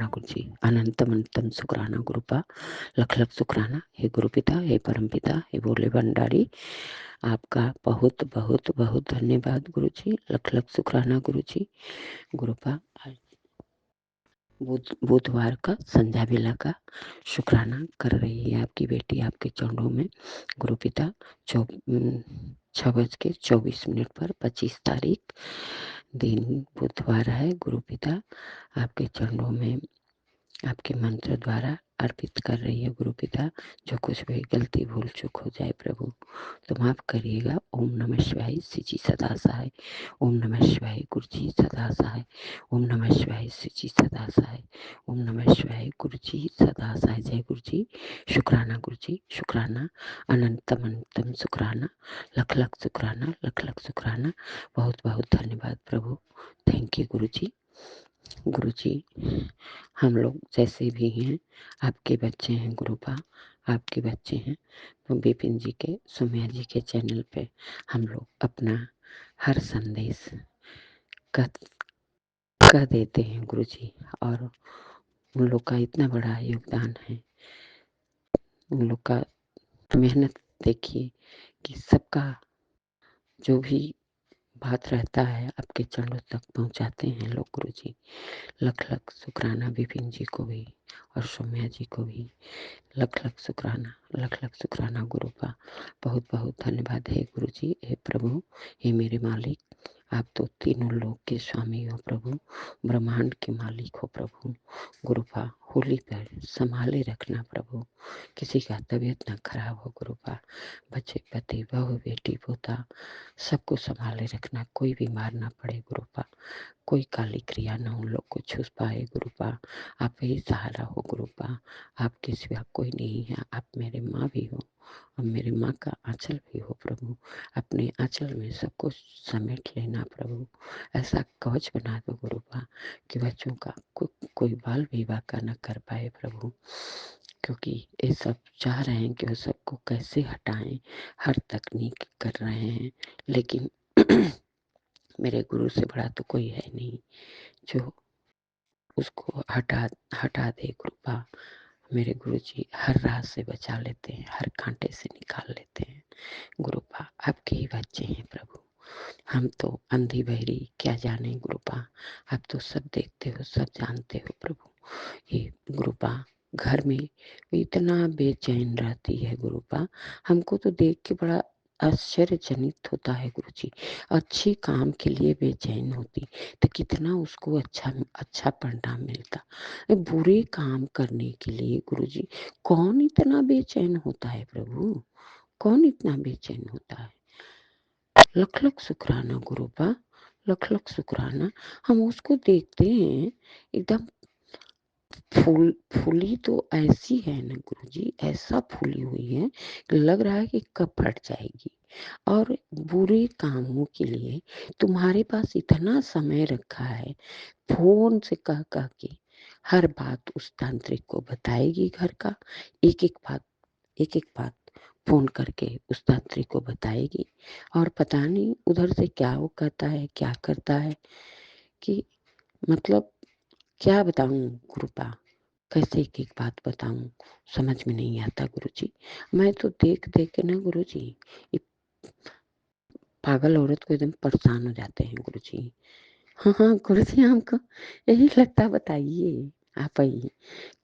गुरु जी। अनंतम अनंतम शुक्राना गुरुपा, लख लख शुक्राना। हे गुरु पिता, हे परम पिता, हे भोले भंडारी, आपका बहुत बहुत बहुत धन्यवाद गुरु जी। लख लख शुक्राना गुरु जी। गुरुपा बुधवार का संध्या बेला का शुक्राना कर रही है आपकी बेटी आपके चरणों में। गुरु पिता 6:24 पर 25 तारीख दिन बुधवार है। गुरु पिता आपके चरणों में आपके मंत्र द्वारा अर्पित कर रही है गुरु पिता। जो कुछ भी गलती भूल चूक हो जाए प्रभु तो माफ करिएगा। ओम नमः शिवाय श्री जी सदा सहाय। ओम नमः शिवाय गुरु जी सदा सहाय। ओम नमः शिवाय श्री जी सदा सहाय। ओम नमः शिवाय गुरु जी सदा सहाय। जय गुरु जी। शुक्राना गुरु जी, शुक्राना। अनंतम अनंतम शुक्राना, लख लख शुक्राना, लख लख शुक्राना। बहुत बहुत धन्यवाद प्रभु। थैंक यू गुरु जी। गुरु जी, हम लोग जैसे भी हैं आपके बच्चे हैं गुरुपा, आपके बच्चे हैं। तो विपिन जी के, सोम्या जी के चैनल पे हम लोग अपना हर संदेश कह देते हैं गुरु जी। और उन लोग का इतना बड़ा योगदान है, उन लोग का मेहनत देखिए कि सबका जो भी बात रहता है आपके चरणों तक पहुंचाते हैं लोग गुरु जी। लख लख शुक्राना विपिन जी को भी और सोम्या जी को भी। लख लख शुक्राना, लख लख शुक्राना गुरुपा। बहुत बहुत धन्यवाद है गुरु जी। हे प्रभु, हे मेरे मालिक, आप तो तीनों लोक के स्वामी हो प्रभु, ब्रह्मांड के मालिक हो प्रभु। गुरुपा होली पर संभाले रखना प्रभु, किसी का तबीयत ना खराब हो गुरुपा। बच्चे पति बहू बेटी पोता सबको संभाले रखना, कोई बीमार ना पड़े गुरुपा, कोई काली क्रिया न उन लोग को छू पाए गुरुपा। आप ही सहारा हो गुरुपा, आपके सिवा कोई नहीं है। आप मेरे माँ भी हो और मेरे माँ का आंचल भी हो प्रभु। अपने आंचल में सब कुछ समेट लेना प्रभु। ऐसा कवच बना दो गुरुपा कि बच्चों का कोई बाल विवाह का न कर पाए प्रभु। क्योंकि ये सब चाह रहे हैं कि वो सबको कैसे हटाएं, हर तकनीक कर रहे हैं, लेकिन मेरे गुरु से बड़ा तो कोई है नहीं जो उसको हटा दे गुरुपा। मेरे गुरु जी हर राह से बचा लेते हैं, हर कांटे से निकाल लेते हैं गुरुपा। आपके ही बच्चे हैं प्रभु, हम तो अंधी बहरी क्या जाने गुरुपा। आप तो सब देखते हो, सब जानते हो प्रभु। ये गुरुपा घर में इतना बेचैन रहती है गुरुपा, हमको तो देख के बड़ा आश्चर्यजनित होता है गुरु जी। अच्छी काम के लिए बेचैन होती तो कितना उसको अच्छा अच्छा परिणाम मिलता। बुरे काम करने के लिए गुरु जी कौन इतना बेचैन होता है प्रभु, कौन इतना बेचैन होता है। लख लख शुक्राना गुरुपा, लख लख शुक्राना। हम उसको देखते हैं एकदम फूली तो ऐसी है ना गुरु जी, ऐसा फूली हुई है कि लग रहा है कि कब फट जाएगी। और बुरे कामों के लिए तुम्हारे पास इतना समय रखा है, फोन से कह कह के हर बात उस तांत्रिक को बताएगी। घर का एक एक बात फोन करके उस तांत्रिक को बताएगी। और पता नहीं उधर से क्या वो कहता है, क्या करता है कि मतलब क्या बताऊं गुरुपा, कैसे एक एक बात बताऊं, समझ में नहीं आता गुरु जी। मैं तो देख देख के ना गुरु जी पागल औरत को एकदम परेशान हो जाते हैं गुरु जी। हाँ हाँ गुरु जी, हमको यही लगता, बताइए आप ही।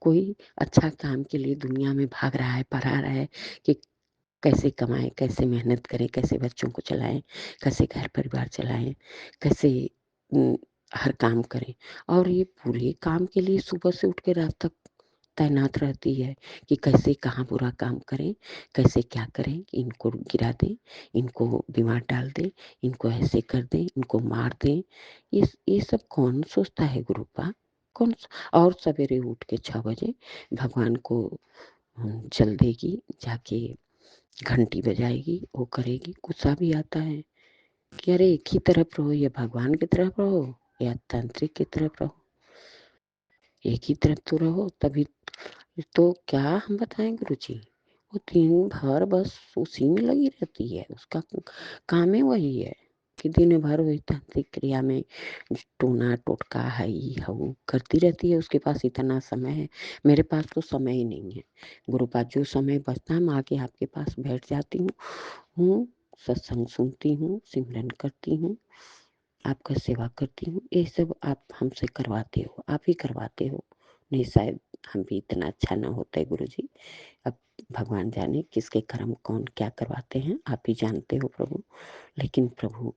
कोई अच्छा काम के लिए दुनिया में भाग रहा है, पढ़ा रहा है कि कैसे कमाएं, कैसे मेहनत करें, कैसे बच्चों को चलाएं, कैसे घर परिवार चलाएं, कैसे हर काम करें। और ये पूरे काम के लिए सुबह से उठ के रात तक तैनात रहती है कि कैसे कहाँ बुरा काम करें, कैसे क्या करें कि इनको गिरा दें, इनको बीमार डाल दें, इनको ऐसे कर दें, इनको मार दें। ये सब कौन सोचता है गुरुपा, कौन। और सवेरे उठ के 6 बजे भगवान को जल देगी, जाके घंटी बजाएगी, वो करेगी। गुस्सा भी आता है कि अरे एक ही तरफ रहो, या भगवान की तरफ रहो या तांत्रिक की तरफ रहो, एक ही तरफ तो रहो। तभी तो क्या हम बताएं गुरु जी, वो दिन भर बस उसी में लगी रहती है, उसका काम है वही है। कि दिन भर वही तांत्रिक क्रिया में टोना टोटका हई हऊ करती रहती है। उसके पास इतना समय है, मेरे पास तो समय ही नहीं है। गुरु पास जो समय बचता है मैं आके आपके पास बैठ जाती हूँ, सत्संग सुनती हूँ, सिमरन करती हूँ, आपका सेवा करती हूँ। ये सब आप हमसे करवाते हो, आप ही करवाते हो। नहीं शायद हम भी इतना अच्छा ना होते गुरु जी। अब भगवान जाने किसके कर्म कौन क्या करवाते हैं, आप ही जानते हो प्रभु। लेकिन प्रभु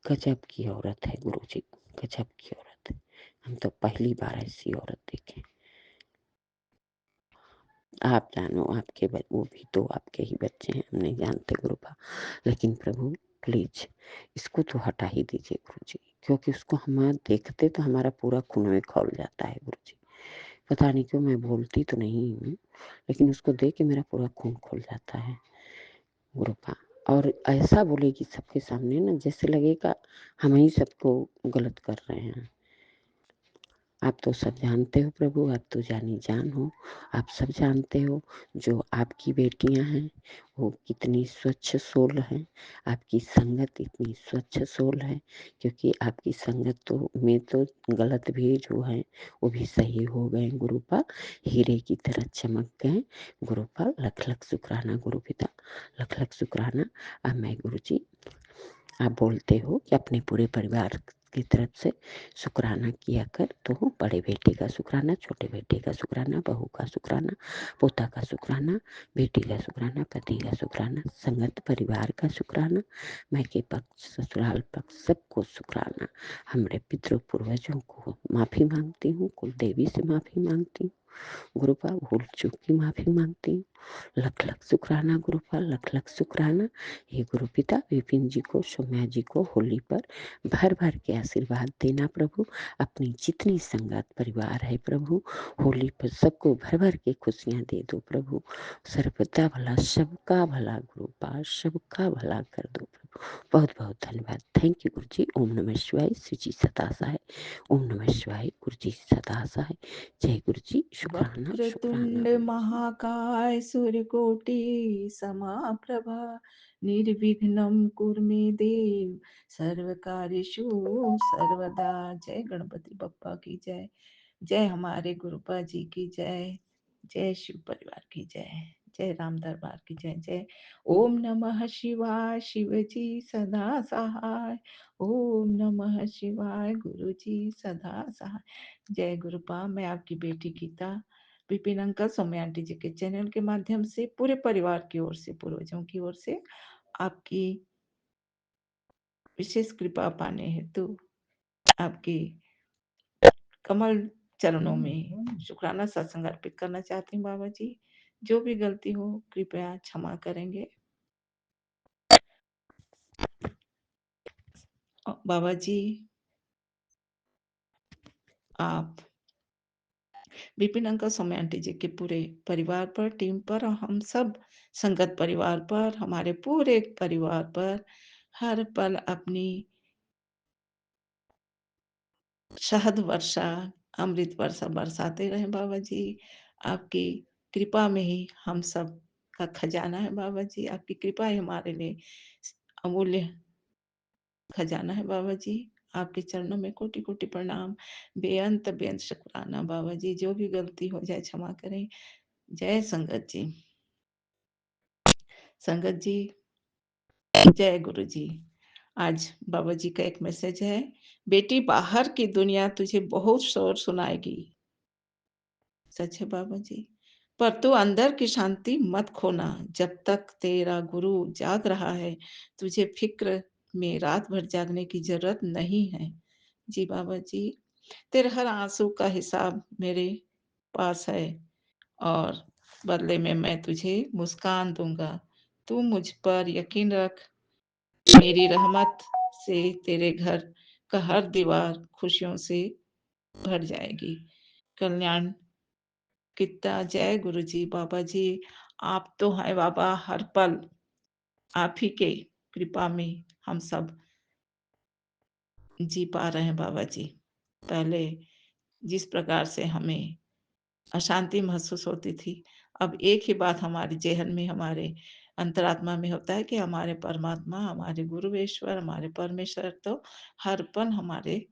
गजब की औरत है गुरु जी, गजब की औरत है। हम तो पहली बार ऐसी औरत देखे। आप जानो, आपके वो भी तो आपके ही बच्चे हैं, हम नहीं जानते गुरु बा। लेकिन प्रभु प्लीज इसको तो हटा ही दीजिए गुरु जी, क्योंकि उसको हम देखते तो हमारा पूरा खून में खौल जाता है गुरु जी। पता नहीं क्यों, मैं बोलती तो नहीं हूँ, लेकिन उसको देख के मेरा पूरा खून खोल जाता है गुरु का। और ऐसा बोलेगी सबके सामने ना, जैसे लगेगा हम ही सबको गलत कर रहे हैं। आप तो सब जानते हो प्रभु, आप तो जानी जान हो, आप सब जानते हो। जो आपकी बेटियां हैं वो कितनी स्वच्छ सोल हैं, आपकी संगत इतनी स्वच्छ सोल है। क्योंकि आपकी संगत तो में तो गलत भी जो है वो भी सही हो गए गुरुपा, हीरे की तरह चमक गए गुरुपा। लख लख शुक्राना गुरु पिता, लख लख शुक्राना। अब मैं गुरु जी, आप बोलते हो कि अपने पूरे परिवार की तरफ से शुक्राना किया कर, तो बड़े बेटे का शुक्राना, छोटे बेटे का शुक्राना, बहू का शुक्राना, पोता का शुक्राना, बेटी का शुक्राना, पति का शुक्राना, संगत परिवार का शुक्राना, मायके पक्ष ससुराल पक्ष सबको शुक्राना। हमारे पितृ पूर्वजों को माफी मांगती हूँ, कुल देवी से माफी मांगती हूँ गुरुपा, भूल चूक की माफी मांगती हूँ। लख लख शुक्राना गुरुपा, लख लख शुक्राना। हे गुरु पिता विपिन जी को, सौम्या जी को होली पर भर भर के आशीर्वाद देना प्रभु। अपनी जितनी संगत परिवार है प्रभु, होली पर सबको भर भर के खुशियां दे दो प्रभु। सर्वदा भला, सबका भला गुरुपा, सबका भला कर दो प्रभु। बहुत बहुत धन्यवाद। थैंक यू गुरु जी। ओम नमः शिवाय। श्री जी सदा सहाय। ओम नमः शिवाय। गुरु जी सदा सहाय। जय गुरु जी। शुक्राना शुक्राना वक्रतुंड गुरु जी। महाकाय सूर्यकोटि समाप्रभा निर्विघ्नं कुरु मे देव सर्वकार्येषु सर्वदा। जय गणपति बप्पा की जय। जय हमारे गुरुपा जी की जय। जय शिव परिवार की जय। जय राम दरबार की जय। जय ओम नमः शिवाय। शिव जी सदा सहाय। ओम नमः शिवाय। गुरु जी सदा सहाय। जय गुरुपा। मैं आपकी बेटी गीता विपिन अंकल, सौम्या आंटी जी के चैनल के माध्यम से पूरे परिवार की ओर से, पूर्वजों की ओर से आपकी विशेष कृपा पाने हेतु आपकी कमल चरणों में शुक्राना सत्संग अर्पित करना चाहती हूँ बाबा जी। जो भी गलती हो कृपया क्षमा करेंगे बाबा जी। आप विपिन अंकल, सौम्या आंटी जी के पूरे परिवार पर, टीम पर और हम सब संगत परिवार पर, हमारे पूरे परिवार पर हर पल अपनी शहद वर्षा, अमृत वर्षा बरसाते रहे बाबा जी। आपकी कृपा में ही हम सब का खजाना है बाबा जी। आपकी कृपा ही हमारे लिए अमूल्य खजाना है बाबा जी। आपके चरणों में कोटि कोटि प्रणाम, बेअंत बेअंत शुक्राना बाबा जी। जो भी गलती हो जाए क्षमा करें। जय संगत जी। संगत जी जय गुरु जी। आज बाबा जी का एक मैसेज है। बेटी, बाहर की दुनिया तुझे बहुत शोर सुनाएगी, सच है बाबा जी, पर तू अंदर की शांति मत खोना। जब तक तेरा गुरु जाग रहा है, तुझे फिक्र में रात भर जागने की जरूरत नहीं है। जी बाबा जी, तेरे हर आंसू का हिसाब मेरे पास है और बदले में मैं तुझे मुस्कान दूंगा। तू मुझ पर यकीन रख, मेरी रहमत से तेरे घर का हर दीवार खुशियों से भर जाएगी। कल्याण कितना। जय गुरु जी। बाबा जी, आप तो हैं बाबा, हर पल आप ही के कृपा में हम सब जी पा रहे हैं बाबा जी। पहले जिस प्रकार से हमें अशांति महसूस होती थी, अब एक ही बात हमारे जेहन में, हमारे अंतरात्मा में होता है कि हमारे परमात्मा, हमारे गुरु ईश्वर, हमारे परमेश्वर तो हर पल हमारे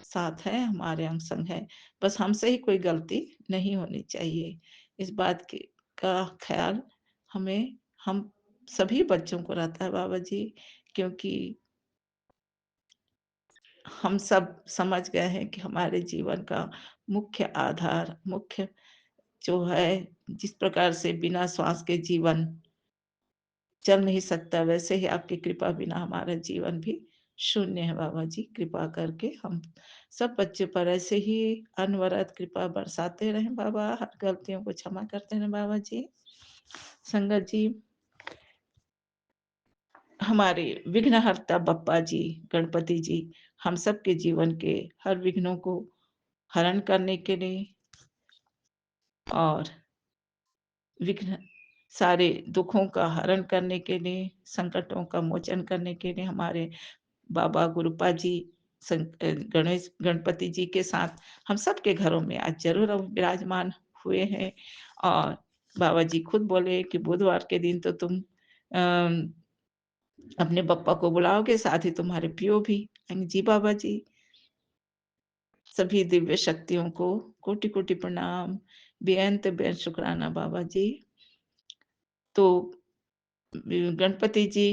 साथ है, हमारे अंग संग है। बस हमसे ही कोई गलती नहीं होनी चाहिए। इस बात की का ख़्याल हमें हम सभी बच्चों को रहता है बाबा जी, क्योंकि हम सब समझ गए हैं कि हमारे जीवन का मुख्य आधार, मुख्य जो है, जिस प्रकार से बिना श्वास के जीवन चल नहीं सकता, वैसे ही आपकी कृपा बिना हमारा जीवन भी शून्य है बाबा जी। कृपा करके हम सब बच्चों पर ऐसे ही अनवरत कृपा बरसाते रहें बाबा, हर गलतियों को क्षमा करते रहें बाबा जी। संगत जी, हमारे विघ्नहर्ता बप्पा जी, गणपति जी, हम सबके जीवन के हर विघ्नों को हरण करने के लिए और विघ्न सारे दुखों का हरण करने के लिए, संकटों का मोचन करने के लिए हमारे बाबा गुरुपा जी गणेश गणपति जी के साथ हम सबके घरों में आज ज़रूर अब विराजमान हुए हैं। और बाबा जी खुद बोले कि बुधवार के दिन तो तुम अपने बप्पा को बुलाओगे, साथ ही तुम्हारे पियो भी आएँगे। जी बाबा जी, सभी दिव्य शक्तियों को कोटि-कोटि प्रणाम, बेअंत शुकराना बाबा जी। तो गणपति जी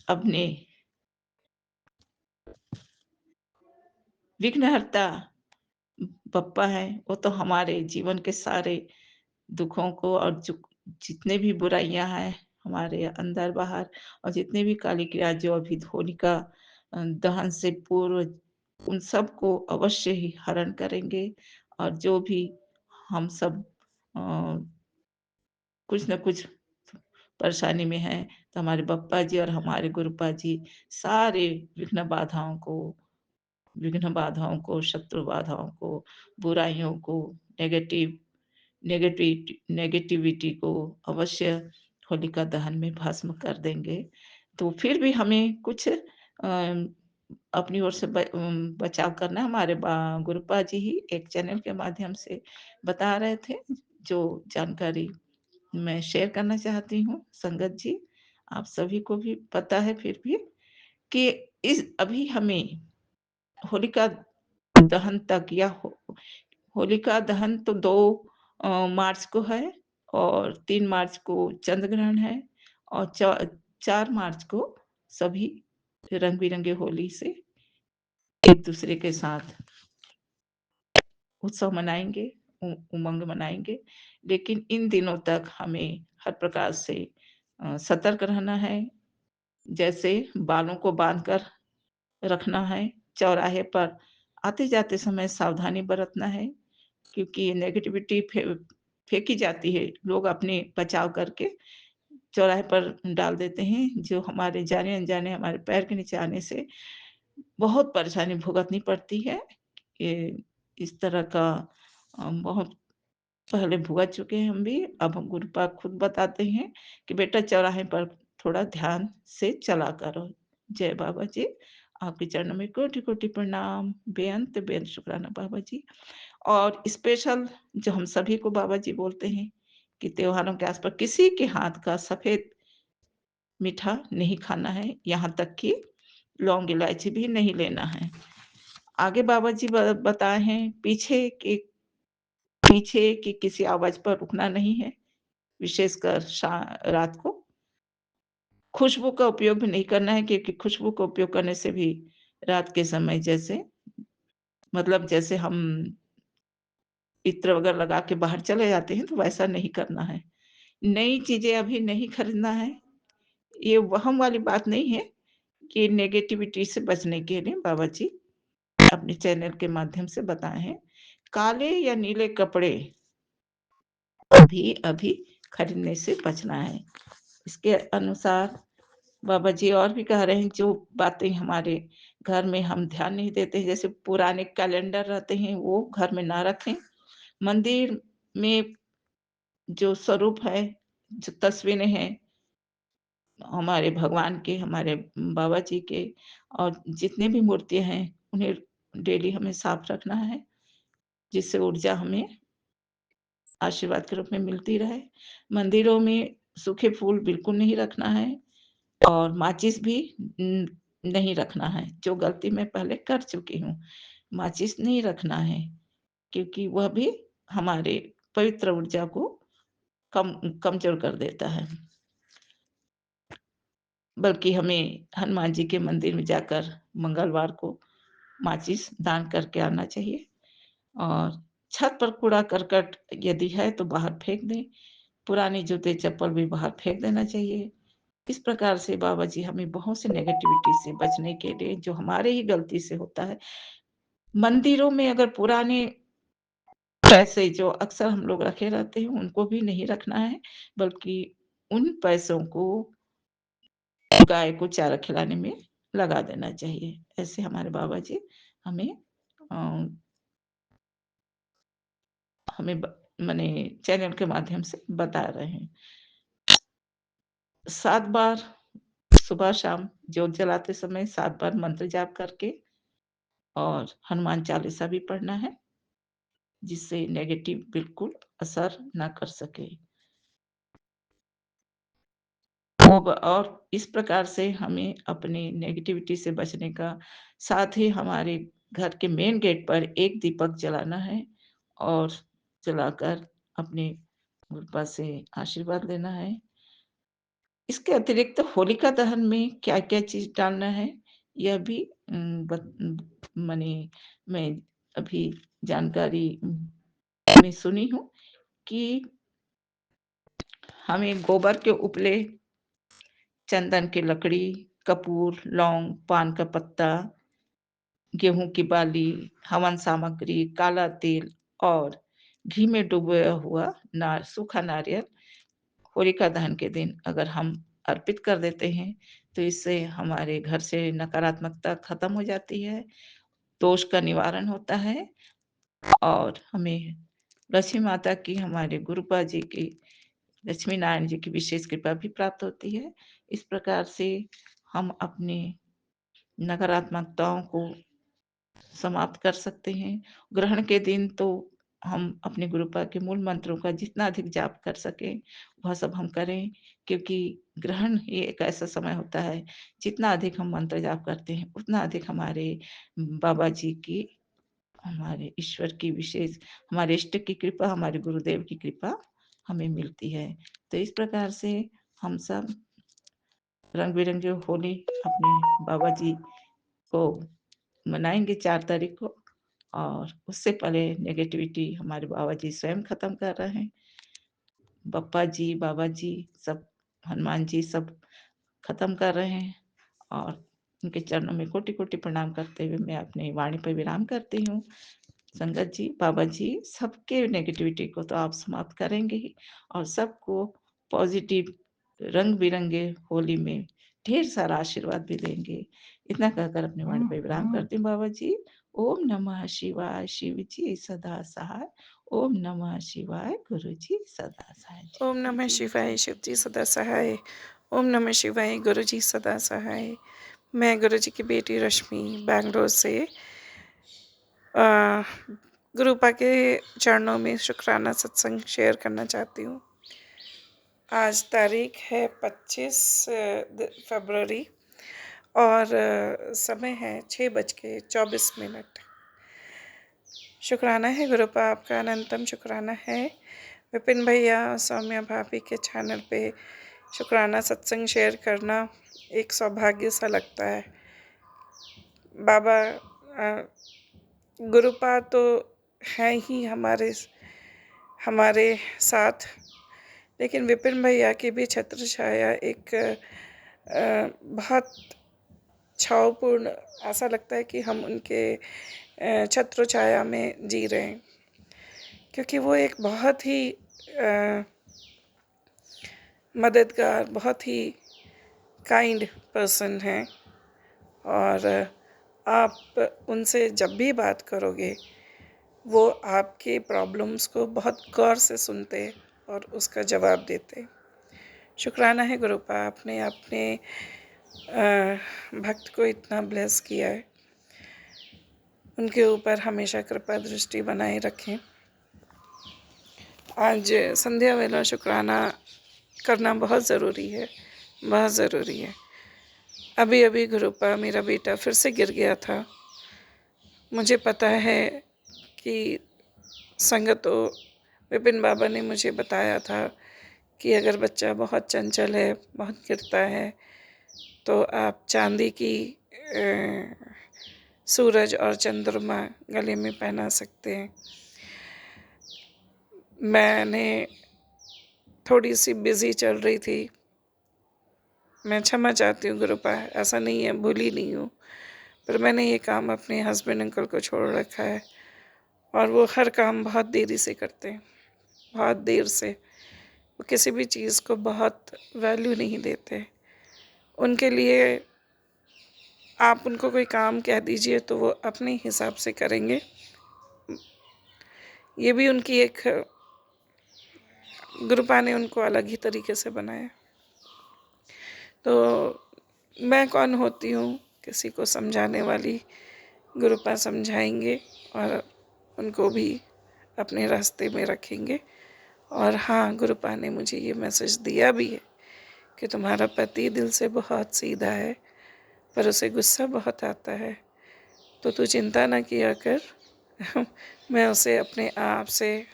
अपने विघ्नहर्ता बप्पा हैं, वो तो हमारे जीवन के सारे दुखों को और जो जितने भी बुराइयाँ हैं हमारे अंदर-बाहर और जितने भी काली क्रिया जो अभी होलिका दहन से पूर्व उन सबको अवश्य ही हरण करेंगे। और जो भी हम सब अ, कुछ न कुछ परेशानी में हैं, तो हमारे बप्पा जी और हमारे गुरुपा जी सारे विघ्न बाधाओं को, शत्रु बाधाओं को, बुराइयों को, नेगेटिव नेगेटिविटी को अवश्य होलिका दहन में भस्म कर देंगे। तो फिर भी हमें कुछ अपनी ओर से बचाव करना है। हमारे गुरुपा जी ही एक चैनल के माध्यम से बता रहे थे, जो जानकारी मैं शेयर करना चाहती हूँ। संगत जी, आप सभी को भी पता है फिर भी कि इस अभी हमें होलिका दहन तक या होलिका दहन तो 2 मार्च को है और 3 मार्च को चंद्र ग्रहण है और 4 मार्च को सभी रंग-बिरंगे होली से एक-दूसरे के साथ उत्सव मनाएँगे, उमंग मनाएँगे। लेकिन इन दिनों तक हमें हर प्रकार से सतर्क रहना है। जैसे बालों को बाँध कर रखना है, चौराहे पर आते-जाते समय सावधानी बरतना है, क्योंकि नेगेटिविटी फेंकी जाती है। लोग अपने बचाव करके चौराहे पर डाल देते हैं, जो हमारे जाने-अनजाने हमारे पैर के नीचे आने से बहुत परेशानी भुगतनी पड़ती है। ये इस तरह का बहुत पहले भुगत चुके हैं हम भी। अब हम गुरुपाद खुद बताते हैं कि बेटा चौराहे पर थोड़ा ध्यान से चला करो। जय बाबा जी। आपके चरणों में कोटि-कोटि प्रणाम, बेअंत शुकराना बाबा जी। और स्पेशल जो हम सभी को बाबा जी बोलते हैं कि त्योहारों के आस-पास किसी के हाथ का सफ़ेद मीठा नहीं खाना है, यहाँ तक कि लौंग इलायची भी नहीं लेना है। आगे बाबा जी बताए हैं पीछे की किसी आवाज़ पर रुकना नहीं है, विशेषकर रात को। खुशबू का उपयोग भी नहीं करना है, क्योंकि खुशबू का उपयोग करने से भी रात के समय जैसे मतलब जैसे हम इत्र वगैरह लगा के बाहर चले जाते हैं, तो वैसा नहीं करना है। नई चीज़ें अभी नहीं खरीदना है। ये वहम वाली बात नहीं है कि नेगेटिविटी से बचने के लिए बाबा जी अपने चैनल के माध्यम से बताए हैं। काले या नीले कपड़े भी अभी खरीदने से बचना है। इसके अनुसार बाबा जी और भी कह रहे हैं, जो बातें हमारे घर में हम ध्यान नहीं देते हैं, जैसे पुराने कैलेंडर रहते हैं, वो घर में ना रखें। मंदिर में जो स्वरूप है, जो तस्वीरें हैं हमारे भगवान के, हमारे बाबा जी के और जितने भी मूर्तियाँ हैं, उन्हें डेली हमें साफ रखना है, जिससे ऊर्जा हमें आशीर्वाद के रूप में मिलती रहे। मंदिरों में सूखे फूल बिल्कुल नहीं रखना है और माचिस भी नहीं रखना है, जो गलती मैं पहले कर चुकी हूँ। माचिस नहीं रखना है, क्योंकि वह भी हमारे पवित्र ऊर्जा को कमज़ोर कर देता है। बल्कि हमें हनुमान जी के मंदिर में जाकर मंगलवार को माचिस दान करके आना चाहिए और छत पर कूड़ा-करकट यदि है तो बाहर फेंक दें, पुराने जूते-चप्पल भी बाहर फेंक देना चाहिए। इस प्रकार से बाबा जी हमें बहुत सी नेगेटिविटी से बचने के लिए, जो हमारे ही गलती से होता है, मंदिरों में अगर पुराने पैसे जो अक्सर हम लोग रखे रहते हैं, उनको भी नहीं रखना है, बल्कि उन पैसों को गाय को चारा खिलाने में लगा देना चाहिए। ऐसे हमारे बाबा जी हमें अ, हमें माने चैनल के माध्यम से बता रहे हैं। 7 बार सुबह-शाम जोत जलाते समय 7 बार मंत्र जाप करके और हनुमान चालीसा भी पढ़ना है, जिससे नेगेटिव बिल्कुल असर ना कर सके। और इस प्रकार से हमें अपनी नेगेटिविटी से बचने का, साथ ही हमारे घर के मेन गेट पर एक दीपक जलाना है और जलाकर अपने गुरुपा से आशीर्वाद लेना है। इसके अतिरिक्त होलिका दहन में क्या-क्या चीज़ डालना है, यह भी माने मैं अभी जानकारी में सुनी हूँ कि हमें गोबर के उपले, चंदन की लकड़ी, कपूर, लौंग, पान का पत्ता, गेहूँ की बाली, हवन सामग्री, काला तिल और घी में डुबोया हुआ सूखा नारियल होलिका दहन के दिन अगर हम अर्पित कर देते हैं, तो इससे हमारे घर से नकारात्मकता खत्म हो जाती है, दोष का निवारण होता है और हमें लक्ष्मी माता की, हमारे गुरुपा जी की, लक्ष्मी नारायण जी की विशेष कृपा भी प्राप्त होती है। इस प्रकार से हम अपनी नकारात्मकताओं को समाप्त कर सकते हैं। ग्रहण के दिन तो हम अपने गुरुपा के मूल मंत्रों का जितना अधिक जाप कर सकें, वह सब हम करें, क्योंकि ग्रहण ही एक ऐसा समय होता है, जितना अधिक हम मंत्र जाप करते हैं, उतना अधिक हमारे बाबा जी की, हमारे ईश्वर की विशेष, हमारे इष्ट की कृपा, हमारे गुरुदेव की कृपा हमें मिलती है। तो इस प्रकार से हम सब रंग-बिरंगे होली अपने बाबा जी को मनाएँगे 4 तारीख को और उससे पहले नेगेटिविटी हमारे बाबा जी स्वयं ख़त्म कर रहे हैं। बप्पा जी, बाबा जी सब, हनुमान जी सब ख़त्म कर रहे हैं और उनके चरणों में कोटि-कोटि प्रणाम करते हुए मैं अपनी वाणी पर विराम करती हूँ। संगत जी, बाबा जी सबके नेगेटिविटी को तो आप समाप्त करेंगे ही और सबको पॉज़िटिव रंग-बिरंगे होली में ढेर सारा आशीर्वाद भी देंगे। इतना कहकर अपनी वाणी पे विराम करती हूँ बाबा जी। ओम नमः शिवाय, शिव जी सदा सहाय। ओम नमः शिवाय, गुरु जी सदा सहाय। ओम नमः शिवाय, शिव जी सदा सहाय। ओम नमः शिवाय, गुरु जी सदा सहाय। मैं गुरु जी की बेटी रश्मि बैंगलोर से गुरुपा के चरणों में शुक्राना सत्संग शेयर करना चाहती हूँ। आज तारीख है 25 फरवरी और समय है 6:24। शुक्राना है गुरुपा, आपका अनंतम शुक्राना है। विपिन भैया, सौम्या भाभी के चैनल पे शुक्राना सत्संग शेयर करना एक सौभाग्य सा लगता है। बाबा गुरुपा तो हैं ही हमारे साथ, लेकिन विपिन भैया की भी छत्र छाया एक बहुत छावपूर्ण, ऐसा लगता है कि हम उनके छत्र छाया में जी रहे हैं, क्योंकि वो एक बहुत ही मददगार, बहुत ही काइंड पर्सन हैं और आप उनसे जब भी बात करोगे वो आपके प्रॉब्लम्स को बहुत गौर से सुनते और उसका जवाब देते। शुक्राना है गुरुपा, आपने अपने भक्त को इतना ब्लेस किया है, उनके ऊपर हमेशा कृपा दृष्टि बनाए रखें। आज संध्या वेला शुक्राना करना बहुत ज़रूरी है, बहुत ज़रूरी है। अभी अभी गुरुपा मेरा बेटा फिर से गिर गया था। मुझे पता है कि संगत तो विपिन बाबा ने मुझे बताया था कि अगर बच्चा बहुत चंचल है, बहुत गिरता है, तो आप चांदी की सूरज और चंद्रमा गले में पहना सकते हैं। मैंने थोड़ी सी बिज़ी चल रही थी, मैं क्षमा चाहती हूँ गुरुपा, ऐसा नहीं है, भूली नहीं हूँ, पर मैंने ये काम अपने हस्बैंड अंकल को छोड़ रखा है और वो हर काम बहुत देरी से करते हैं, बहुत देर से। वो किसी भी चीज़ को बहुत वैल्यू नहीं देते। उनके लिए आप उनको कोई काम कह दीजिए तो वो अपने हिसाब से करेंगे। ये भी उनकी एक, गुरुपा ने उनको अलग ही तरीके से बनाया। तो मैं कौन होती हूँ किसी को समझाने वाली? गुरुपा समझाएंगे और उनको भी अपने रास्ते में रखेंगे। और हाँ, गुरुपा ने मुझे ये मैसेज दिया भी है कि तुम्हारा पति दिल से बहुत सीधा है, पर उसे गुस्सा बहुत आता है, तो तू चिंता ना किया कर मैं उसे अपने आप से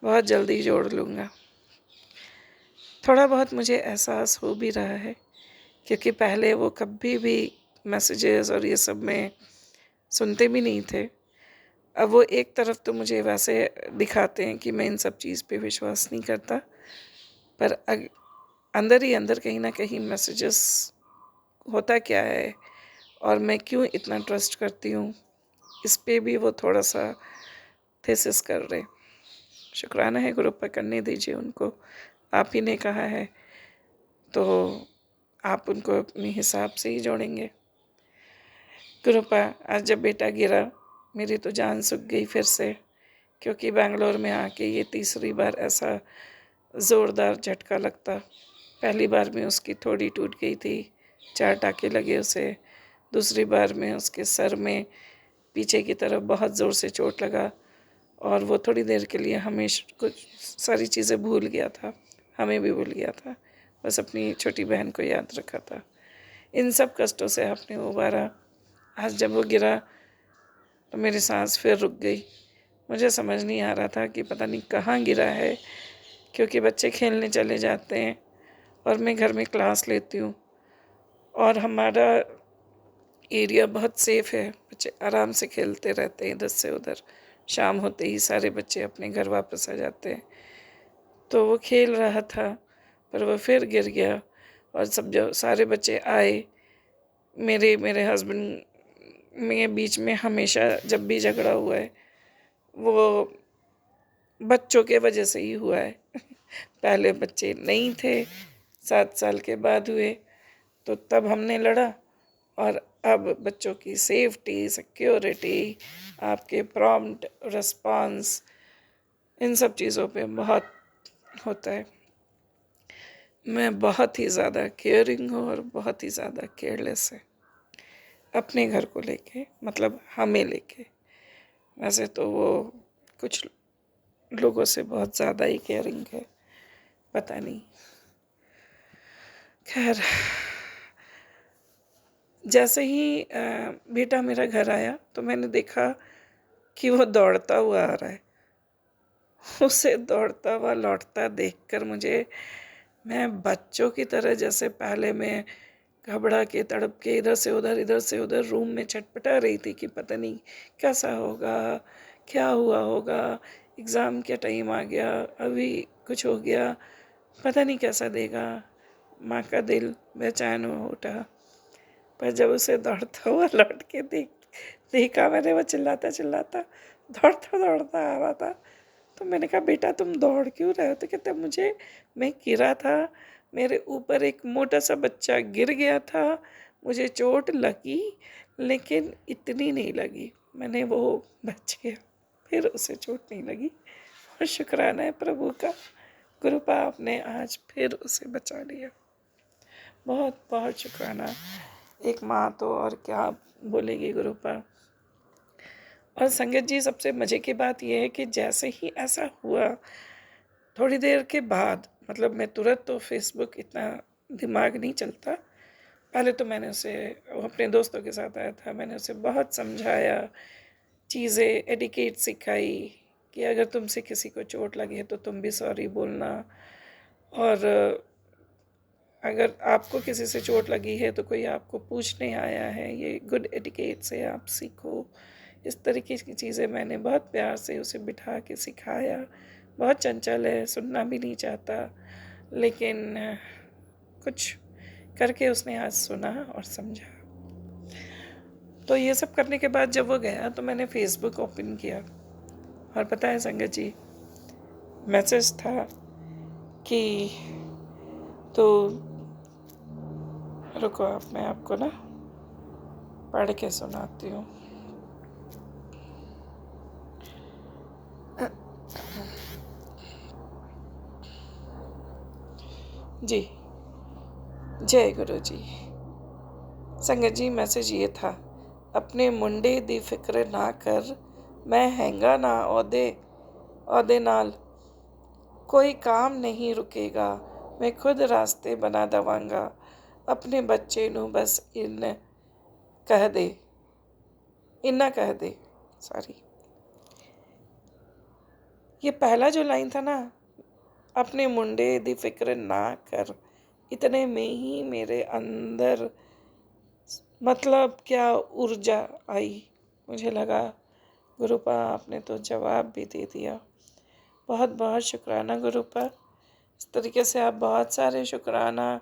बहुत जल्दी जोड़ लूँगा। थोड़ा बहुत मुझे एहसास हो भी रहा है, क्योंकि पहले वो कभी भी मैसेजेस और ये सब में सुनते भी नहीं थे। अब वो एक तरफ तो मुझे वैसे दिखाते हैं कि मैं इन सब चीज़ पे विश्वास नहीं करता, पर अंदर ही अंदर कहीं ना कहीं मैसेजेस होता क्या है और मैं क्यों इतना ट्रस्ट करती हूँ, इस पे भी वो थोड़ा सा थेसिस कर रहे। शुक्राना है गुरुपा, करने दीजिए उनको, आप ही ने कहा है तो आप उनको अपने हिसाब से ही जोड़ेंगे। गुरुपा, आज जब बेटा गिरा मेरी तो जान सूख गई फिर से, क्योंकि बेंगलोर में आके ये तीसरी बार ऐसा ज़ोरदार झटका लगता। पहली बार में उसकी थोड़ी टूट गई थी, 4 टाँके लगे उसे। दूसरी बार में उसके सर में पीछे की तरफ बहुत ज़ोर से चोट लगा और वो थोड़ी देर के लिए हमेशा कुछ सारी चीज़ें भूल गया था, हमें भी भूल गया था, बस अपनी छोटी बहन को याद रखा था। इन सब कष्टों से आपने उबारा। आज जब वो गिरा तो मेरी सांस फिर रुक गई। मुझे समझ नहीं आ रहा था कि पता नहीं कहाँ गिरा है, क्योंकि बच्चे खेलने चले जाते हैं और मैं घर में क्लास लेती हूँ और हमारा एरिया बहुत सेफ है, बच्चे आराम से खेलते रहते हैं इधर से उधर। शाम होते ही सारे बच्चे अपने घर वापस आ जाते हैं। तो वो खेल रहा था, पर वो फिर गिर गया और सब जो सारे बच्चे आए, मेरे हस्बैंड में बीच में हमेशा जब भी झगड़ा हुआ है वो बच्चों के वजह से ही हुआ है पहले बच्चे नहीं थे, 7 साल के बाद हुए, तो तब हमने लड़ा। और अब बच्चों की सेफ्टी, सिक्योरिटी, आपके प्रॉम्प्ट रिस्पांस, इन सब चीज़ों पे बहुत होता है। मैं बहुत ही ज़्यादा केयरिंग हूँ और बहुत ही ज़्यादा केयरलेस है अपने घर को लेके, मतलब हमें लेके। वैसे तो वो कुछ लोगों से बहुत ज़्यादा ही केयरिंग है, पता नहीं। खैर, जैसे ही बेटा मेरा घर आया तो मैंने देखा कि वो दौड़ता हुआ आ रहा है। उसे दौड़ता हुआ लौटता देखकर मैं बच्चों की तरह, जैसे पहले मैं घबरा के तड़प के इधर से उधर रूम में छटपटा रही थी कि पता नहीं कैसा होगा, क्या हुआ होगा, एग्ज़ाम का टाइम आ गया, अभी कुछ हो गया, पता नहीं कैसा देगा। माँ का दिल बेचैन हो उठा। पर जब उसे दौड़ता हुआ लौट के देखा मैंने, वो चिल्लाता चिल्लाता दौड़ता दौड़ता आ रहा था। तो मैंने कहा, बेटा तुम दौड़ क्यों रहे हो? तो कहते, मैं गिरा था, मेरे ऊपर एक मोटा सा बच्चा गिर गया था, मुझे चोट लगी लेकिन इतनी नहीं लगी, मैंने वो बच गया, फिर उसे चोट नहीं लगी। और शुक्राना है प्रभु का, कृपा आपने आज फिर उसे बचा लिया। बहुत बहुत शुक्राना। एक माँ तो और क्या बोलेगी गुरुपा। और संगत जी, सबसे मज़े की बात यह है कि जैसे ही ऐसा हुआ, थोड़ी देर के बाद मतलब मैं तुरंत तो फेसबुक इतना दिमाग नहीं चलता। पहले तो मैंने उसे, वो अपने दोस्तों के साथ आया था, मैंने उसे बहुत समझाया, चीज़ें एडिकेट सिखाई कि अगर तुमसे किसी को चोट लगी है तो तुम भी सॉरी बोलना, और अगर आपको किसी से चोट लगी है तो कोई आपको पूछने आया है, ये गुड एटिकेट से आप सीखो। इस तरीके की चीज़ें मैंने बहुत प्यार से उसे बिठा के सिखाया। बहुत चंचल है, सुनना भी नहीं चाहता, लेकिन कुछ करके उसने आज सुना और समझा। तो ये सब करने के बाद जब वो गया तो मैंने फेसबुक ओपन किया, और पता है संगत जी, मैसेज था कि, तो रुको आप, मैं आपको ना पढ़ के सुनाती हूँ। जी, जय गुरु जी। संगत जी, मैसेज ये था, अपने मुंडे दी फिक्र ना कर, मैं हैंगा ना ओहदे नाल, कोई काम नहीं रुकेगा, मैं खुद रास्ते बना दवांगा, अपने बच्चे नू बस इन्ना कह दे। सॉरी, ये पहला जो लाइन था ना, अपने मुंडे दी फिक्र ना कर, इतने में ही मेरे अंदर मतलब क्या ऊर्जा आई। मुझे लगा गुरुपा आपने तो जवाब भी दे दिया। बहुत बहुत शुक्राना गुरुपा। इस तरीके से आप बहुत सारे शुक्राना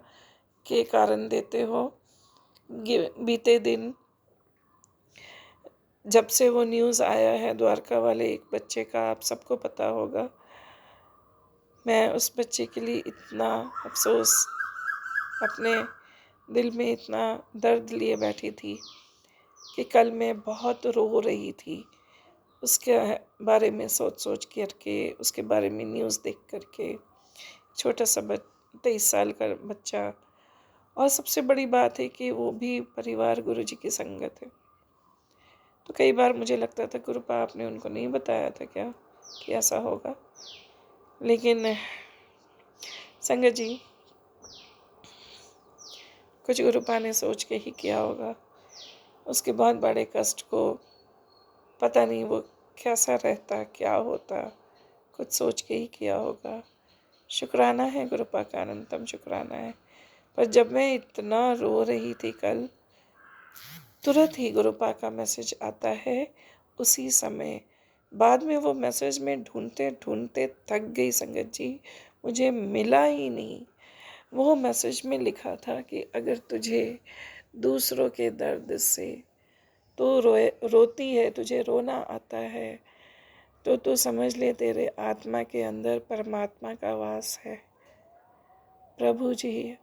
के कारण देते हो। बीते दिन जब से वो न्यूज़ आया है द्वारका वाले एक बच्चे का, आप सबको पता होगा, मैं उस बच्चे के लिए इतना अफसोस, अपने दिल में इतना दर्द लिए बैठी थी कि कल मैं बहुत रो रही थी उसके बारे में सोच करके, उसके बारे में न्यूज़ देख करके। छोटा सा 23 साल का बच्चा, और सबसे बड़ी बात है कि वो भी परिवार गुरु जी की संगत है। तो कई बार मुझे लगता था गुरुपा आपने उनको नहीं बताया था क्या कि ऐसा होगा, लेकिन संगत जी कुछ गुरुपा ने सोच के ही किया होगा। उसके बाद बड़े कष्ट को पता नहीं वो कैसा रहता, क्या होता, कुछ सोच के ही किया होगा। शुक्राना है गुरुपा का, अनंतम शुक्राना है। पर जब मैं इतना रो रही थी कल, तुरंत ही गुरुपा का मैसेज आता है उसी समय। बाद में वो मैसेज में ढूंढते ढूंढते थक गई संगत जी, मुझे मिला ही नहीं। वो मैसेज में लिखा था कि अगर तुझे दूसरों के दर्द से तो रोती है, तुझे रोना आता है, तो तू समझ ले तेरे आत्मा के अंदर परमात्मा का वास है। प्रभु जी,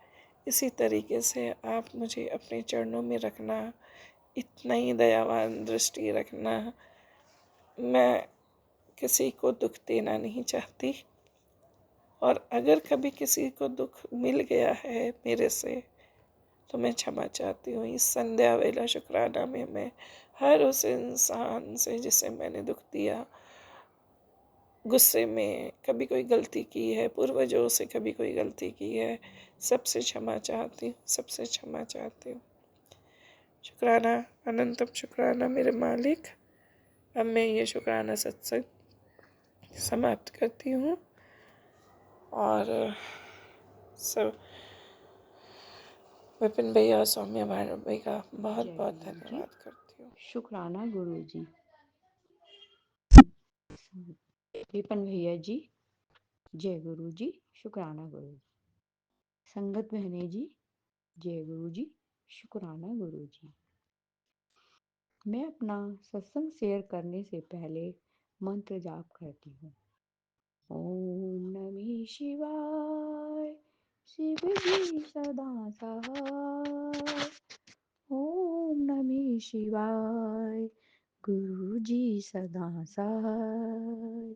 इसी तरीके से आप मुझे अपने चरणों में रखना, इतना ही दयावान दृष्टि रखना। मैं किसी को दुख देना नहीं चाहती, और अगर कभी किसी को दुख मिल गया है मेरे से तो मैं क्षमा चाहती हूँ। इस संध्या वेला शुक्राना में मैं हर उस इंसान से जिसे मैंने दुख दिया, गुस्से में कभी कोई गलती की है, पूर्वजों से कभी कोई गलती की है, सबसे क्षमा चाहती हूँ, सबसे क्षमा चाहती हूँ। शुक्राना, अनंतम शुक्राना मेरे मालिक। अब मैं ये शुक्राना सत्संग समाप्त करती हूँ, और सब विपिन भैया और सौम्या भाई का बहुत जय बहुत गुरु जी। धन्यवाद करती हूँ। शुक्राना गुरु जी। विपिन भैया जी, जय गुरु जी। शुक्राना गुरु जी। संगत बहने जी, जय गुरु जी। शुक्राना गुरु जी। मैं अपना सत्संग शेयर करने से पहले मंत्र जाप करती हूँ। ओम नमः शिवाय, शिव जी सदा सहाय। ओम नमः शिवाय, गुरु जी सदा सहाय।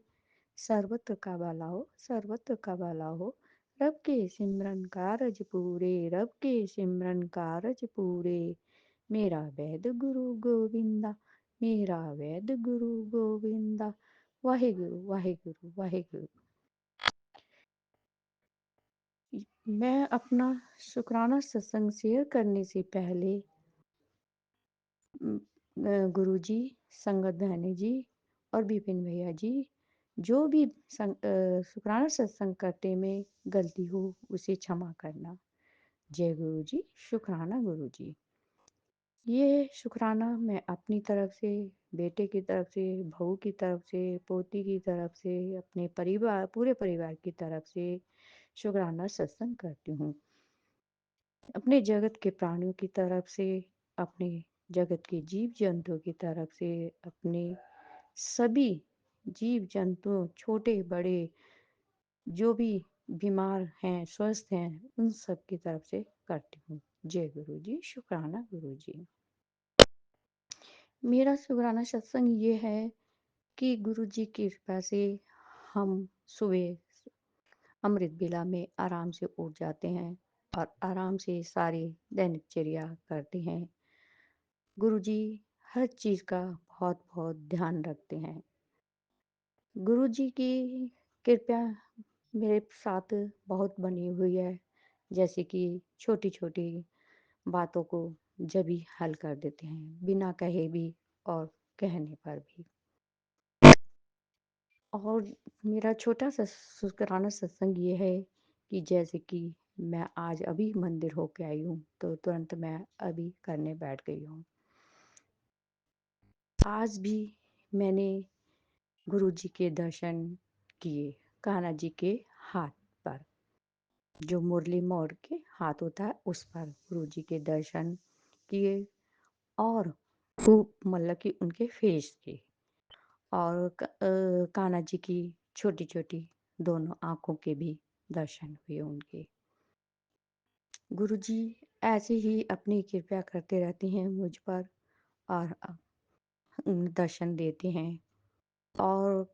सर्वत्र का भला हो, सर्वत्र का भला हो। रब के सिमरन कारज पूरे, रब के सिमरन कारज पूरे। मेरा वैद गुरु गोविंदा, मेरा वैद गुरु गोविंदा। वाहे गुरु वाहे गुरु वाहे गुरु। मैं अपना शुक्राना सत्संग शेयर करने से पहले गुरुजी, संगत बहनें जी और विपिन भैया जी, जो भी शुक्राना सत्संग करने में गलती हो उसे क्षमा करना। जय गुरु जी, शुक्राना गुरु जी। ये शुक्राना मैं अपनी तरफ से, बेटे की तरफ से, बहू की तरफ से, पोती की तरफ से, अपने परिवार, पूरे परिवार की तरफ से शुक्राना सत्संग करती हूँ। अपने जगत के प्राणियों की तरफ से, अपने जगत के जीव जंतुओं की तरफ से, अपने सभी जीव जंतु छोटे बड़े जो भी बीमार हैं, स्वस्थ हैं, उन सब की तरफ से करती हूँ। जय गुरु जी, शुक्राना गुरु जी। मेरा शुक्राना सत्संग ये है कि गुरु जी की कृपा से हम सुबह अमृत बेला में आराम से उठ जाते हैं और आराम से सारी दैनिकचर्या करते हैं। गुरु जी हर चीज़ का बहुत बहुत ध्यान रखते हैं। गुरु जी की कृपा मेरे साथ बहुत बनी हुई है, जैसे कि छोटी छोटी बातों को जब भी हल कर देते हैं, बिना कहे भी और कहने पर भी। और मेरा छोटा सा शुक्राना सत्संग ये है कि जैसे कि मैं आज अभी मंदिर होके आई हूँ, तो तुरंत मैं अभी करने बैठ गई हूँ। आज भी मैंने गुरु जी के दर्शन किए, कान्हा जी के हाथ पर, जो मुरली मोड़ के हाथ होता है उस पर गुरु जी के दर्शन किए, और खूब मतलब कि उनके फेस के, और कान्हा जी की छोटी छोटी दोनों आँखों के भी दर्शन हुए उनके। गुरु जी ऐसे ही अपनी कृपा करते रहते हैं मुझ पर और दर्शन देते हैं। और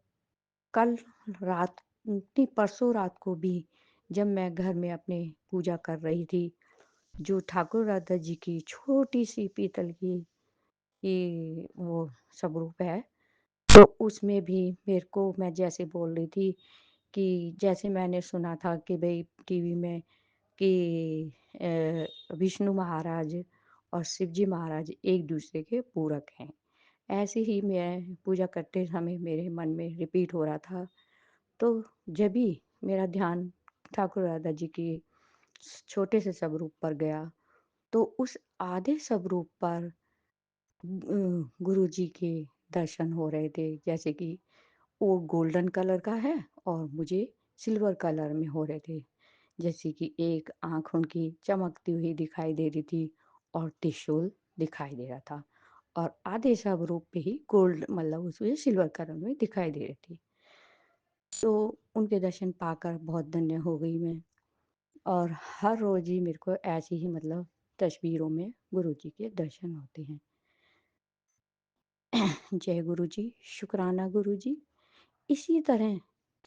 कल रात नहीं, परसों रात को भी जब मैं घर में अपने पूजा कर रही थी, जो ठाकुर राधा जी की छोटी सी पीतल की ये वो स्वरूप है, तो उसमें भी मेरे को, मैं जैसे बोल रही थी कि जैसे मैंने सुना था कि भाई टीवी में कि विष्णु महाराज और शिव जी महाराज एक दूसरे के पूरक हैं, ऐसे ही मैं पूजा करते समय मेरे मन में रिपीट हो रहा था। तो जब भी मेरा ध्यान ठाकुर राधा जी के छोटे से स्वरूप पर गया, तो उस आधे स्वरूप पर गुरु जी के दर्शन हो रहे थे, जैसे कि वो गोल्डन कलर का है और मुझे सिल्वर कलर में हो रहे थे, जैसे कि एक आँख उनकी चमकती हुई दिखाई दे रही थी और त्रिशूल दिखाई दे रहा था, और आधे स्वरूप पे ही गोल्ड मतलब उसमें सिल्वर कलर में दिखाई दे रही थी। तो उनके दर्शन पाकर बहुत धन्य हो गई मैं, और हर रोज़ ही मेरे को ऐसे ही मतलब तस्वीरों में गुरु जी के दर्शन होते हैं। जय गुरु जी, शुक्राना गुरु जी। इसी तरह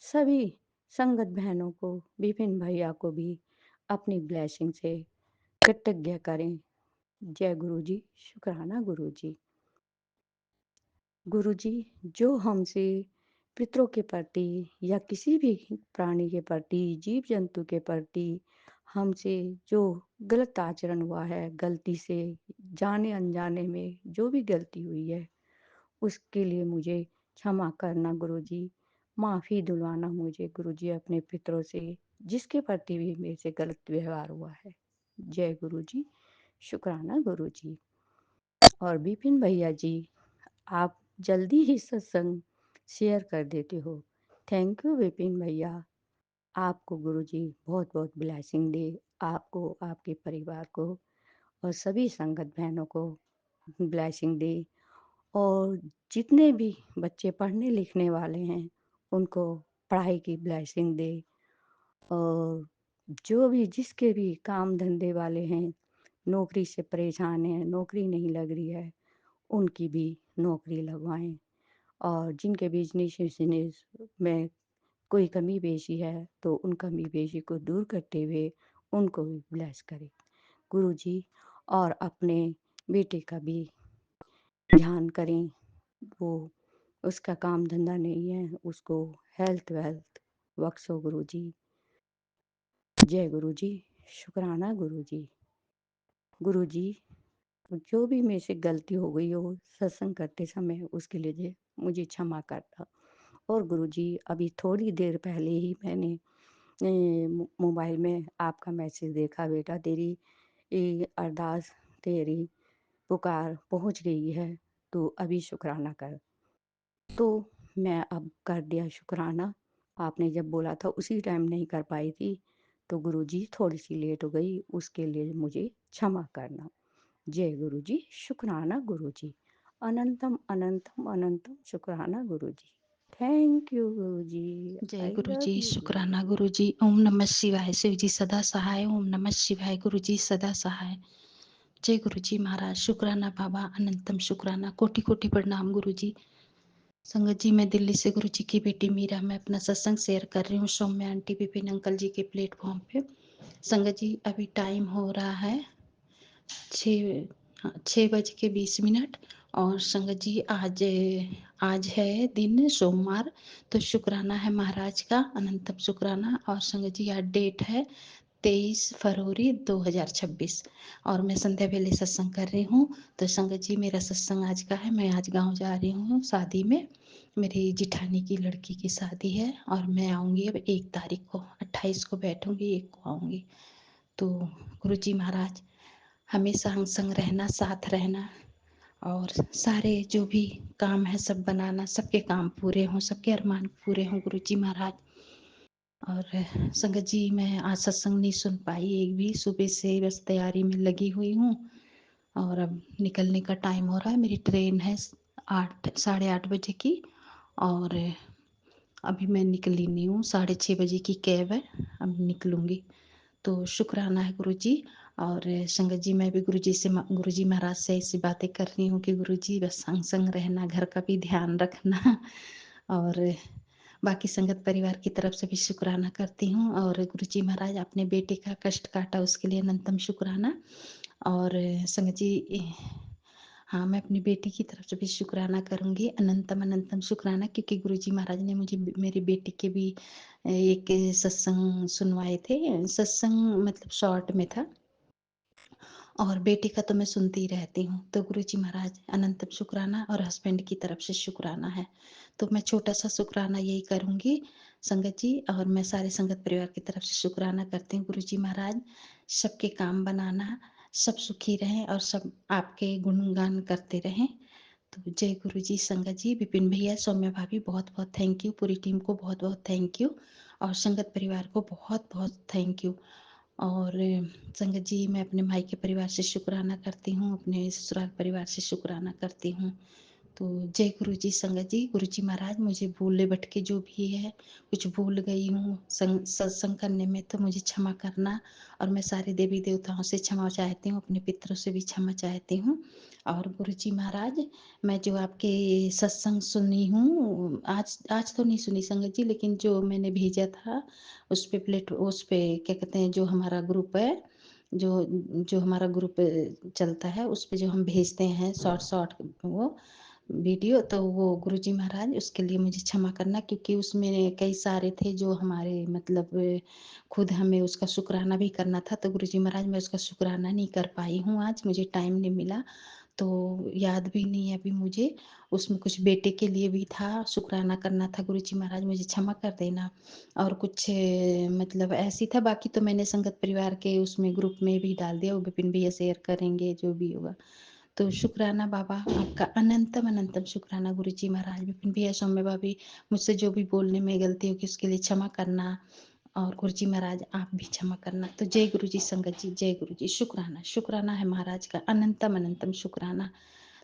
सभी संगत बहनों को, विपिन भैया को भी अपनी ब्लेसिंग से कृतज्ञ करें। जय गुरु जी, शुक्राना गुरु जी। गुरु जी जो हमसे पितरों के प्रति या किसी भी प्राणी के प्रति, जीव जंतु के प्रति हमसे जो गलत आचरण हुआ है, गलती से जाने अनजाने में जो भी गलती हुई है, उसके लिए मुझे क्षमा करना गुरुजी, माफ़ी दिलवाना मुझे गुरुजी अपने पितरों से, जिसके प्रति भी मेरे से गलत व्यवहार हुआ है। जय गुरुजी, शुक्राना गुरुजी। और विपिन भैया जी, आप जल्दी ही सत्संग शेयर कर देते हो। थैंक यू विपिन भैया। आपको गुरुजी बहुत बहुत ब्लेसिंग दे, आपको, आपके परिवार को और सभी संगत बहनों को ब्लेसिंग दे, और जितने भी बच्चे पढ़ने लिखने वाले हैं उनको पढ़ाई की ब्लेसिंग दे, और जो भी जिसके भी काम धंधे वाले हैं, नौकरी से परेशान हैं, नौकरी नहीं लग रही है, उनकी भी नौकरी लगवाएं, और जिनके बिजनेस में कोई कमी पेशी है तो उन कमी पेशी को दूर करते हुए उनको भी ब्लेस करें गुरुजी। और अपने बेटे का भी ध्यान करें, वो उसका काम धंधा नहीं है, उसको हेल्थ वेल्थ बख्शो गुरुजी। जय गुरु जी, शुक्राना गुरु जी। गुरु जी, जो भी मेरे से गलती हो गई हो सत्संग करते समय, उसके लिए मुझे क्षमा करना। और गुरु जी, अभी थोड़ी देर पहले ही मैंने मोबाइल में आपका मैसेज देखा, बेटा तेरी अरदास, तेरी पुकार पहुंच गई है, तो अभी शुक्राना कर। तो मैं अब कर दिया शुक्राना। आपने जब बोला था उसी टाइम नहीं कर पाई थी, तो गुरु जी थोड़ी सी लेट हो गई, उसके लिए मुझे क्षमा करना। जय गुरु जी, शुक्राना गुरु जी। अनंतम अनंतम अनंतम शुक्राना गुरु जी। थैंक यू गुरु जी। जय आई गुरु जी, लव यू गुरु शुक्राना जी। गुरु जी। ओम नमः शिवाय। शिव जी सदा सहाय। ओम नमः शिवाय। गुरु जी सदा सहाय। जय गुरु जी महाराज। शुक्राना बाबा, अनंतम शुक्राना, कोटि कोटि प्रणाम गुरु जी। संगत जी, मैं दिल्ली से गुरु जी की बेटी मीरा, मैं अपना सत्संग शेयर कर रही हूँ सौम्या आंटी विपिन अंकल जी के प्लेटफॉर्म पे। संगत जी, अभी टाइम हो रहा है 6:20। और संगत जी, आज है दिन सोमवार, तो शुक्राना है महाराज का, अनंतम शुक्राना। और संगत जी, आज डेट है 23 फरवरी 2026 और मैं संध्या वेले सत्संग कर रही हूँ। तो संगत जी, मेरा सत्संग आज का है। मैं आज गांव जा रही हूँ शादी में, मेरी जिठानी की लड़की की शादी है, और मैं आऊँगी अब 1 तारीख को, 28 को बैठूँगी, 1 को आऊँगी। तो गुरु जी महाराज, हमेशा हम संग रहना, साथ रहना, और सारे जो भी काम है सब बनाना, सबके काम पूरे हों, सबके अरमान पूरे हों गुरु जी महाराज। और संगत जी, मैं आज सत्संग नहीं सुन पाई एक भी, सुबह से बस तैयारी में लगी हुई हूँ, और अब निकलने का टाइम हो रहा है। मेरी ट्रेन है 8, 8:30 बजे की, और अभी मैं निकली नहीं हूँ। 6:30 बजे की कैब है, अब निकलूँगी। तो शुक्राना है गुरु जी। और संगत जी, मैं भी गुरु जी महाराज से ऐसी बातें कर रही हूँ कि गुरु जी बस संग संग रहना, घर का भी ध्यान रखना, और बाकी संगत परिवार की तरफ से भी शुक्राना करती हूँ। और गुरु जी महाराज, अपने बेटे का कष्ट काटा, उसके लिए अनंतम शुक्राना। और संगत जी, हाँ, मैं अपनी बेटी की तरफ से भी शुक्राना करूँगी, अनंतम अनंतम शुक्राना, क्योंकि गुरु जी महाराज ने मुझे मेरी बेटी के भी एक सत्संग सुनवाए थे। सत्संग मतलब शॉर्ट में था, और बेटी का तो मैं सुनती ही रहती हूँ। तो गुरु जी महाराज, अनंतम शुक्राना, और हस्बैंड की तरफ से शुक्राना है। तो मैं छोटा सा शुक्राना यही करूँगी संगत जी। और मैं सारे संगत परिवार की तरफ से शुक्राना करती हूँ गुरु जी महाराज। सबके काम बनाना, सब सुखी रहें, और सब आपके गुणगान करते रहें। तो जय गुरु जी। संगत जी, विपिन भैया, सौम्या भाभी, बहुत बहुत थैंक यू। पूरी टीम को बहुत बहुत थैंक यू, और संगत परिवार को बहुत बहुत थैंक यू। और संगत जी, मैं अपने मायके परिवार से शुक्राना करती हूँ, अपने ससुराल परिवार से शुक्राना करती हूँ। तो जय गुरु जी। संगत जी, गुरु जी महाराज, मुझे भूले भटके जो भी है, कुछ भूल गई हूँ सत्संग करने में, तो मुझे क्षमा करना। और मैं सारे देवी देवताओं से क्षमा चाहती हूँ, अपने पितरों से भी क्षमा चाहती हूँ। और गुरु जी महाराज, मैं जो आपके सत्संग सुनी हूँ, आज तो नहीं सुनी संगत जी, लेकिन जो मैंने भेजा था उस पे क्या कहते हैं, जो हमारा ग्रुप है, जो जो हमारा ग्रुप चलता है, उस पे जो हम भेजते हैं शॉर्ट शॉर्ट वो वीडियो, तो वो गुरुजी महाराज, उसके लिए मुझे क्षमा करना, क्योंकि उसमें कई सारे थे जो हमारे मतलब खुद हमें उसका शुक्राना भी करना था। तो गुरुजी महाराज, मैं उसका शुक्राना नहीं कर पाई हूँ, आज मुझे टाइम नहीं मिला, तो याद भी नहीं है अभी मुझे। उसमें कुछ बेटे के लिए भी था, शुक्राना करना था, गुरुजी महाराज मुझे क्षमा कर देना। और कुछ मतलब ऐसी था, बाकी तो मैंने संगत परिवार के उसमें ग्रुप में भी डाल दिया, वो विपिन भैया शेयर करेंगे जो भी होगा। तो शुक्राना बाबा आपका, अनंतम अनंतम शुक्राना गुरु जी महाराज। विपिन भैया, सौम्य भाभी, मुझसे जो भी बोलने में गलती होगी उसके लिए क्षमा करना, और गुरु जी महाराज आप भी क्षमा करना। तो जय गुरु जी। संगत जी, जय गुरु जी। शुक्राना, शुक्राना है महाराज का, अनंतम अनंतम शुक्राना।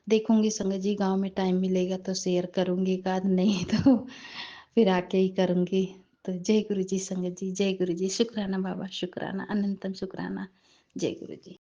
देखूंगी संगत जी, गांव में टाइम मिलेगा तो शेयर करूंगी एक आध, नहीं तो फिर आके ही करूंगी। तो जय गुरु जी। संगत जी, जय गुरु जी। शुक्राना बाबा, शुक्राना, अनंतम शुक्राना। जय गुरु जी।